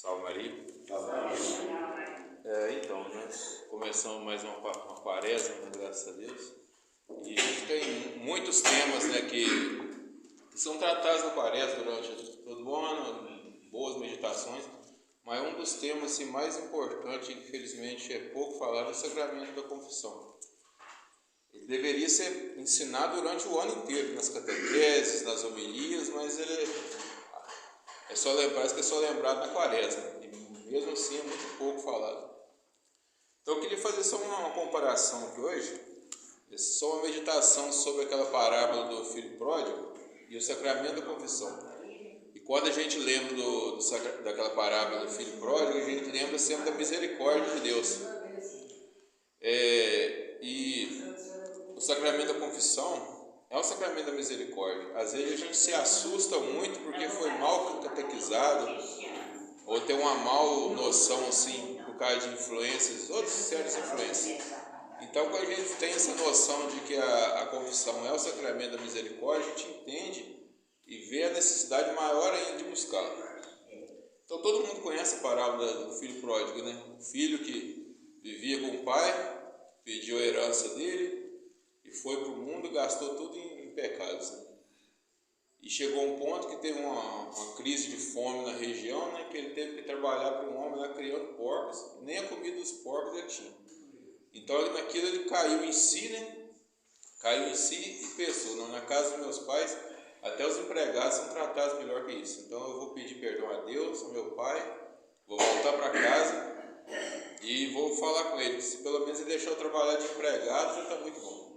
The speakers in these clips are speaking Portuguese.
Salve Maria. Então, nós começamos mais uma quaresma, né, graças a Deus. E a gente tem muitos temas, né, que são tratados na quaresma durante todo o ano, boas meditações. Mas um dos temas assim, mais importantes, infelizmente, é pouco falado, é o sacramento da confissão. Ele deveria ser ensinado durante o ano inteiro, nas catequeses, nas homilias, mas ele parece que é só lembrado na quaresma. E mesmo assim é muito pouco falado. Então eu queria fazer só uma comparação aqui hoje, só uma meditação sobre aquela parábola do filho pródigo e o sacramento da confissão. E quando a gente lembra daquela parábola do filho pródigo, a gente lembra sempre da misericórdia de Deus. E o sacramento da confissão é um sacramento da misericórdia. Às vezes a gente se assusta muito porque foi mal catequizado, ou tem uma mal noção assim, por causa de influências, outras certas influências. Então, quando a gente tem essa noção de que a confissão é o sacramento da misericórdia, a gente entende e vê a necessidade maior ainda de buscá-la. Então, todo mundo conhece a parábola do filho pródigo, né? O filho que vivia com o pai, pediu a herança dele e foi para o mundo e gastou tudo em pecados, né? E chegou a um ponto que teve uma crise de fome na região, né, que ele teve que trabalhar para um homem lá criando porcos, nem a comida dos porcos ele tinha. Então naquilo ele caiu em si, né? Caiu em si e pensou, não, na casa dos meus pais, até os empregados são tratados melhor que isso. Então eu vou pedir perdão a Deus, ao meu pai, vou voltar para casa e vou falar com ele. Se pelo menos ele deixar eu trabalhar de empregado, já está muito bom.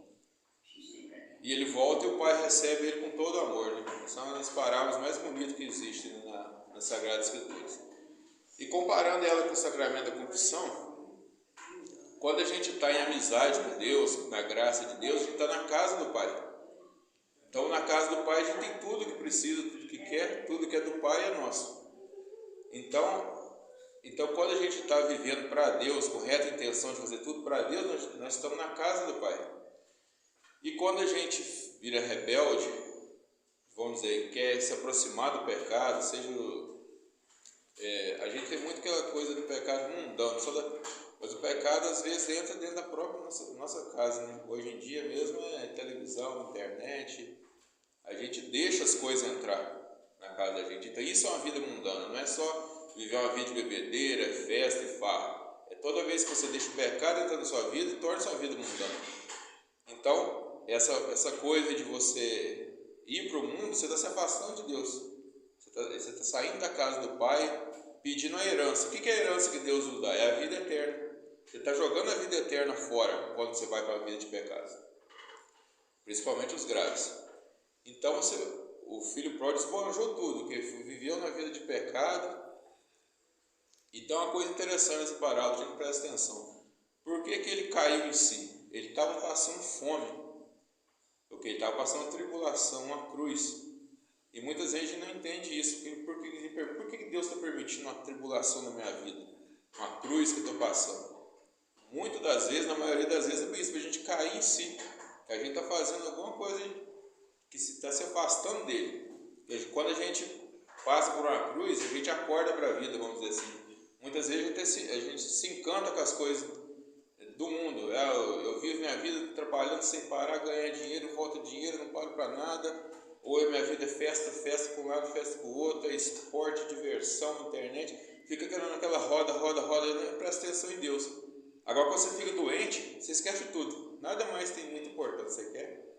E ele volta e o pai recebe ele com todo amor, né? São as parábolas mais bonitas que existem, né, nas Sagradas Escrituras. E comparando ela com o sacramento da confissão, quando a gente está em amizade com Deus, na graça de Deus, a gente está na casa do Pai. Então na casa do Pai a gente tem tudo que precisa, tudo que quer, tudo que é do Pai é nosso. Então quando a gente está vivendo para Deus, com reta intenção de fazer tudo para Deus, nós estamos na casa do Pai. E quando a gente vira rebelde, vamos dizer, quer se aproximar do pecado, a gente tem muito aquela coisa do pecado mundano, mas o pecado às vezes entra dentro da própria nossa casa, né? Hoje em dia mesmo é televisão, internet, a gente deixa as coisas entrar na casa da gente. Então isso é uma vida mundana, não é só viver uma vida de bebedeira, festa e farra. É toda vez que você deixa o pecado entrar na sua vida, torna sua vida mundana. Então, essa coisa de você ir para o mundo, você está se afastando de Deus. Você está saindo da casa do Pai, pedindo a herança. O que é a herança que Deus nos dá? É a vida eterna. Você está jogando a vida eterna fora quando você vai para a vida de pecado. Principalmente os graves. Então, o filho pródigo esbanjou tudo, porque viveu na vida de pecado. Então, uma coisa interessante nessa parábola, a gente presta atenção. Por que ele caiu em si? Ele estava passando fome. Porque ele estava passando uma tribulação, uma cruz. E muitas vezes a gente não entende isso. Por que Deus está permitindo uma tribulação na minha vida? Uma cruz que eu estou passando. Muitas das vezes, na maioria das vezes, é por isso, para a gente cair em si. Que a gente está fazendo alguma coisa que está se afastando dele. Quando a gente passa por uma cruz, a gente acorda para a vida, vamos dizer assim. Muitas vezes a gente se encanta com as coisas do mundo. Eu vivo minha vida trabalhando sem parar, ganhar dinheiro, volta dinheiro, não paro para nada. Ou a minha vida é festa para um lado, festa para o outro, é esporte, diversão, internet. Fica naquela roda, não presta atenção em Deus. Agora quando você fica doente, você esquece tudo. Nada mais tem muita importância, você quer?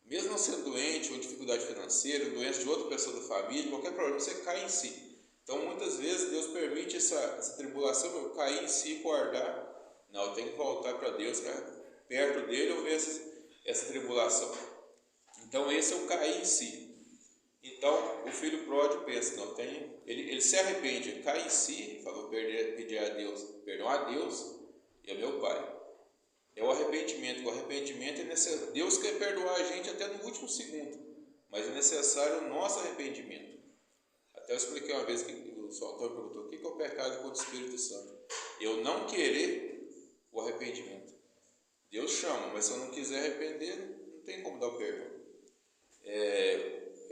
Mesmo não sendo doente, ou dificuldade financeira, doença de outra pessoa da família, qualquer problema, você cai em si. Então muitas vezes Deus permite essa tribulação, eu cair em si e guardar. Não, eu tenho que voltar para Deus, perto dele eu ver essa tribulação. Então esse é o cair em si. Então o filho pródigo pensa, não, ele se arrepende, cai em si, falou, pedir a Deus, perdão a Deus e ao meu pai. É o arrependimento. O arrependimento é necessário. Deus quer perdoar a gente até no último segundo, mas é necessário o nosso arrependimento. Até eu expliquei uma vez que o autor perguntou, o que é o pecado contra o Espírito Santo? Eu não querer o arrependimento. Deus chama, mas se eu não quiser arrepender, não tem como dar o perdão.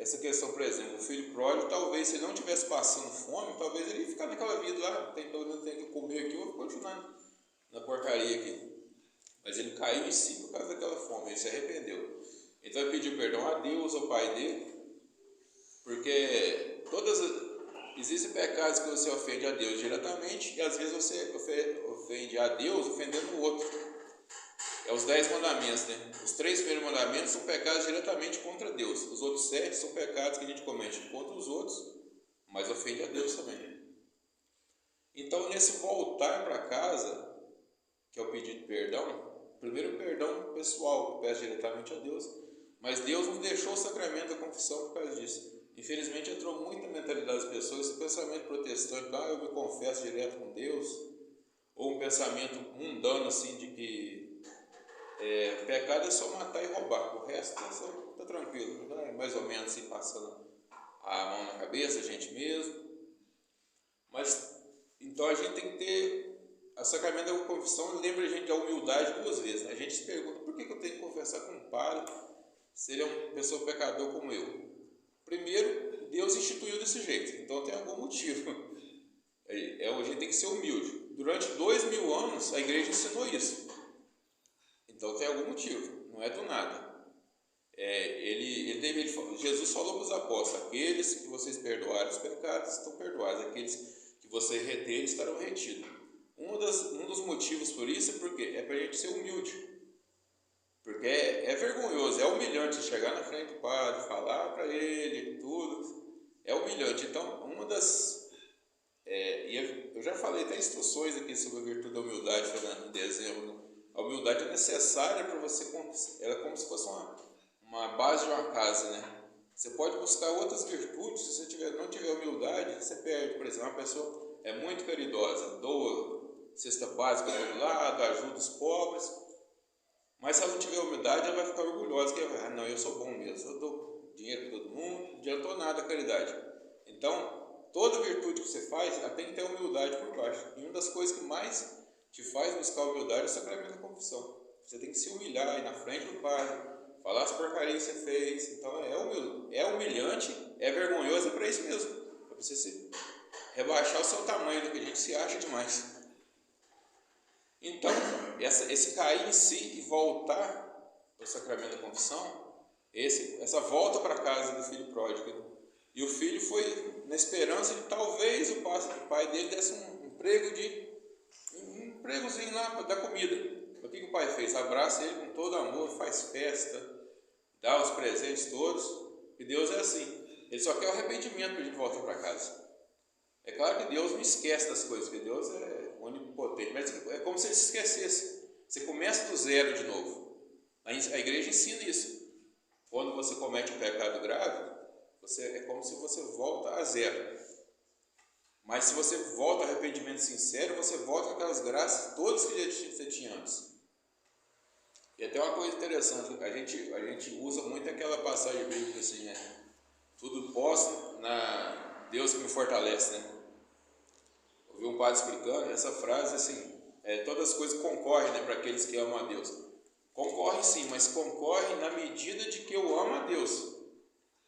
essa questão, por exemplo, o filho pródigo, talvez se ele não estivesse passando fome, talvez ele ia ficar naquela vida lá, tem que comer aqui, eu vou continuar na porcaria aqui. Mas ele caiu em si por causa daquela fome, ele se arrependeu. Então ele pediu perdão a Deus, ao pai dele, porque existem pecados que você ofende a Deus diretamente, e às vezes você ofende a Deus ofendendo o outro. É os 10 mandamentos, né? Os 3 primeiros mandamentos são pecados diretamente contra Deus. Os outros 7 são pecados que a gente comete contra os outros, mas ofende a Deus também. Então, nesse voltar para casa, que é o pedido de perdão, primeiro o perdão pessoal, que peço diretamente a Deus, mas Deus nos deixou o sacramento da confissão por causa disso. Infelizmente entrou muito na mentalidade das pessoas esse pensamento protestante, eu me confesso direto com Deus, ou um pensamento mundano assim de que pecado é só matar e roubar, o resto está tranquilo, mais ou menos assim, passando a mão na cabeça, a gente mesmo. Mas então a gente tem que ter a sacramento da confissão, lembra a gente da humildade 2 vezes, né? A gente se pergunta, por que eu tenho que confessar com um padre se ele é uma pessoa pecador como eu? Primeiro, Deus instituiu desse jeito, então tem algum motivo. A gente tem que ser humilde. Durante 2000 anos a igreja ensinou isso, então tem algum motivo, não é do nada. Jesus falou para os apóstolos: aqueles que vocês perdoarem os pecados estão perdoados, aqueles que vocês reterem estarão retidos. Um dos motivos por isso é porque é para a gente ser humilde, porque é vergonhoso, é humilhante chegar na frente do padre, falar para ele tudo, é humilhante. Então, eu já falei até instruções aqui sobre a virtude da humildade, Fernando, em dezembro. A humildade é necessária para você, ela é como se fosse uma base de uma casa, né? Você pode buscar outras virtudes, se você não tiver humildade, você perde. Por exemplo, uma pessoa é muito caridosa, doa cesta básica do outro lado, ajuda os pobres, mas se ela não tiver humildade, ela vai ficar orgulhosa, que não, eu sou bom mesmo, eu dou dinheiro para todo mundo, não adiantou nada a caridade. Então, toda virtude que você faz, ela tem que ter humildade por baixo. E uma das coisas que mais te faz buscar humildade é o sacramento da confissão. Você tem que se humilhar aí na frente do padre, falar as porcarias que você fez. Então é humilhante, é vergonhoso, é para isso mesmo, para você se rebaixar o seu tamanho, do que a gente se acha demais. Então, esse cair em si e voltar ao sacramento da confissão, essa volta para casa do filho pródigo. E o filho foi na esperança de talvez o pai dele desse um empregozinho lá para dar comida. O que o pai fez? Abraça ele com todo amor, faz festa, dá os presentes todos. E Deus é assim. Ele só quer o arrependimento para a gente voltar para casa. É claro que Deus não esquece das coisas, porque Deus é onipotente, mas é como se ele se esquecesse. Você começa do zero de novo. A igreja ensina isso. Quando você comete um pecado grave, é como se você volta a zero. Mas se você volta ao arrependimento sincero, você volta com aquelas graças todas que você tinha antes. E até uma coisa interessante, a gente usa muito aquela passagem bíblica assim, né? Tudo posso na Deus que me fortalece, né? Ouvi um padre explicando essa frase assim, todas as coisas concorrem, né, para aqueles que amam a Deus. Concorrem sim, mas concorrem na medida de que eu amo a Deus.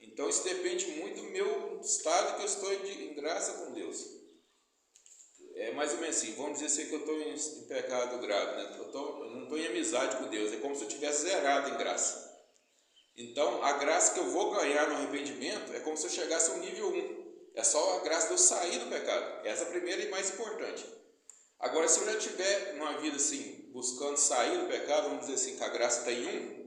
Então isso depende muito do meu estado que eu estou em graça com Deus. É mais ou menos assim, vamos dizer assim que eu estou em pecado grave, né? Eu não estou em amizade com Deus, é como se eu tivesse zerado em graça. Então a graça que eu vou ganhar no arrependimento é como se eu chegasse ao nível 1. É só a graça de eu sair do pecado. Essa é a primeira e mais importante. Agora, se eu já estiver numa vida assim, buscando sair do pecado, vamos dizer assim, que a graça está em 1,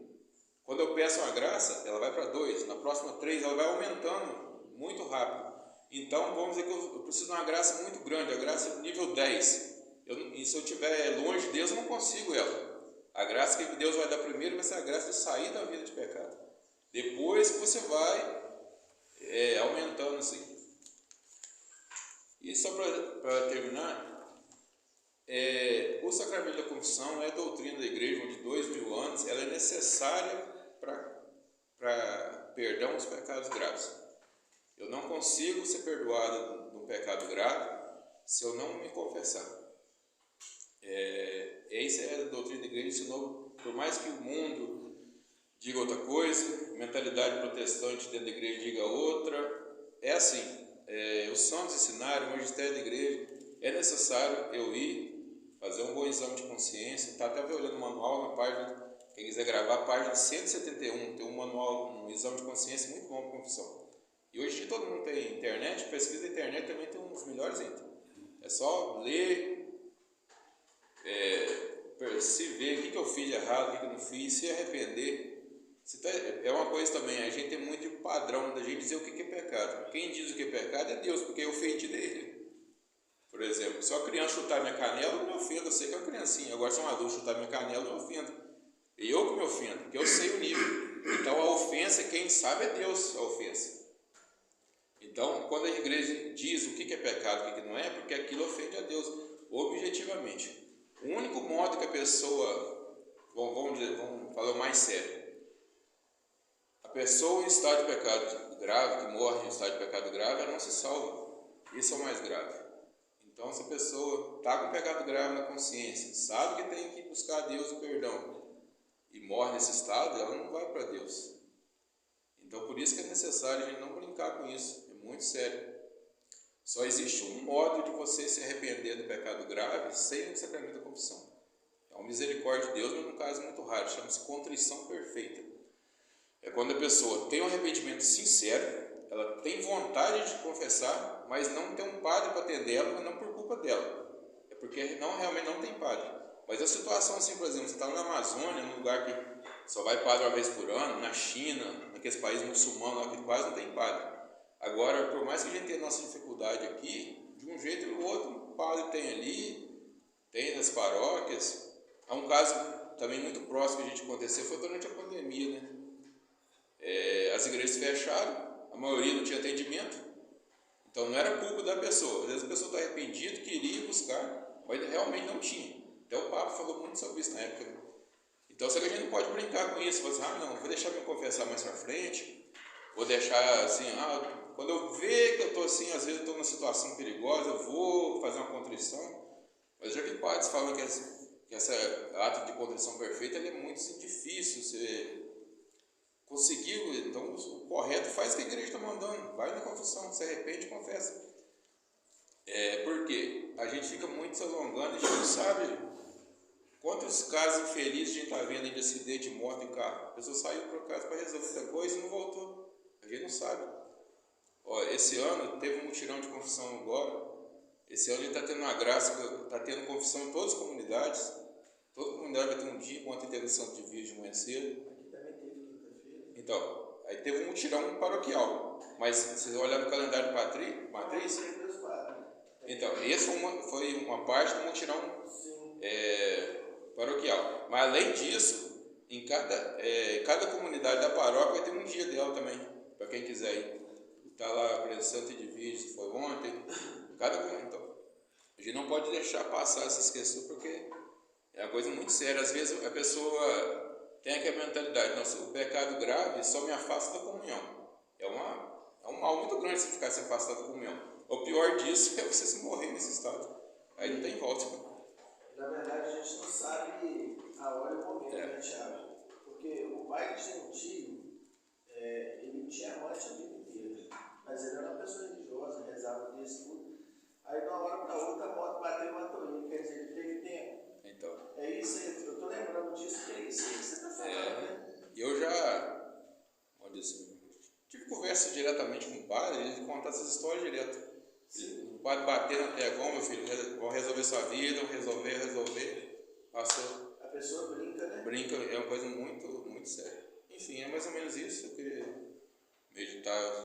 quando eu peço uma graça, ela vai para 2, na próxima 3, ela vai aumentando muito rápido. Então, vamos dizer que eu preciso de uma graça muito grande, a graça nível 10. E se eu estiver longe de Deus, eu não consigo ela. A graça que Deus vai dar primeiro vai ser a graça de sair da vida de pecado. Depois que você vai aumentando assim. E só para terminar, o sacramento da confissão é a doutrina da igreja de 2000 anos, ela é necessária para perdão dos pecados graves. Eu não consigo ser perdoado de um pecado grave se eu não me confessar. Essa é a doutrina da igreja, ensinou, por mais que o mundo diga outra coisa, mentalidade protestante dentro da igreja diga outra. É assim, os santos ensinaram, o magistério da igreja, é necessário eu ir fazer um bom exame de consciência. Está até olhando o manual na página, quem quiser gravar, a página 171, tem um manual, um exame de consciência muito bom para confissão. E hoje em dia todo mundo tem internet, pesquisa da internet também tem uns melhores itens. É só ler, se ver o que eu fiz de errado, o que eu não fiz, se arrepender. É uma coisa também, a gente tem muito de padrão da gente dizer o que é pecado. Quem diz o que é pecado é Deus, porque eu ofendi dele. Por exemplo, se uma criança chutar minha canela, eu me ofendo, eu sei que é uma criancinha. Agora, se um adulto chutar minha canela, eu me ofendo. E eu que me ofendo, porque eu sei o nível. Então, a ofensa, quem sabe é Deus, a ofensa. Então, quando a igreja diz o que é pecado e o que não é, porque aquilo ofende a Deus, objetivamente. O único modo que a pessoa, vamos falar o mais sério, a pessoa em estado de pecado grave, que morre em estado de pecado grave, ela não se salva. Isso é o mais grave. Então, se a pessoa está com pecado grave na consciência, sabe que tem que buscar a Deus o perdão e morre nesse estado, ela não vai para Deus. Então, por isso que é necessário a gente não brincar com isso. É muito sério. Só existe um modo de você se arrepender do pecado grave sem o sacramento da confissão. É uma misericórdia de Deus, mas num caso muito raro, chama-se contrição perfeita. É quando a pessoa tem um arrependimento sincero, ela tem vontade de confessar, mas não tem um padre para atender ela, mas não por culpa dela. É porque realmente não tem padre. Mas a situação assim, por exemplo, você está na Amazônia, num lugar que só vai padre uma vez por ano, na China, naqueles países muçulmanos lá que quase não tem padre. Agora, por mais que a gente tenha nossa dificuldade aqui, de um jeito ou outro, o padre tem ali, tem nas paróquias. Há um caso também muito próximo que a gente aconteceu, foi durante a pandemia, né? As igrejas fecharam, a maioria não tinha atendimento, então não era culpa da pessoa. Às vezes a pessoa está arrependida, queria buscar, mas realmente não tinha. Até o Papa falou muito sobre isso na época. Então, só que a gente não pode brincar com isso, falar assim, não, vou deixar me confessar mais pra frente, vou deixar assim, quando eu ver que eu estou assim, às vezes eu estou numa situação perigosa, eu vou fazer uma contrição. Mas eu já vi padres falando que esse ato de contrição perfeita ele é muito assim, difícil, você conseguiu, então o correto faz o que a igreja está mandando, vai na confissão, se arrepende e confessa. Por quê? A gente fica muito se alongando, a gente não sabe quantos casos infelizes a gente está vendo de acidente, morte em carro. A pessoa saiu para casa para resolver essa coisa e não voltou. A gente não sabe. Esse ano teve um mutirão de confissão agora. Esse ano a gente está tendo uma graça, está tendo confissão em todas as comunidades. Toda comunidade vai ter um dia, ontem teve o Santo de Virgem de manhã cedo. Aqui também teve quinta-feira. Então, aí teve um mutirão paroquial. Mas se você olhar no calendário de matriz, então, esse foi uma parte do mutirão paroquial. Mas além disso, em cada comunidade da paróquia vai ter um dia dela também, para quem quiser ir. Está lá, por exemplo, Santo de Virgem, foi ontem. Então, a gente não pode deixar passar essa questão, porque é uma coisa muito séria. Às vezes a pessoa tem aquela mentalidade, nossa, o pecado grave só me afasta da comunhão. É um mal muito grande você ficar se afastado da comunhão. O pior disso é você se morrer nesse estado. Aí não tem volta. Na verdade, a gente não sabe a hora e o momento, né, Thiago? Porque o pai que tinha um tio, ele tinha amante a vida inteira. Mas ele era uma pessoa religiosa, rezava disso tudo. Aí, de uma hora para outra, a moto bateu e matou ele. Quer dizer, ele teve tempo. Então. É isso aí, eu estou lembrando disso, que é isso aí que você está falando, né? Eu já, tive conversa diretamente com o padre, ele conta essas histórias direto. O padre batendo até agora, meu filho, vão resolver sua vida, vão resolver. Passou. A pessoa brinca, né? Brinca, é uma coisa muito, muito séria. Enfim, é mais ou menos isso. Eu queria meditar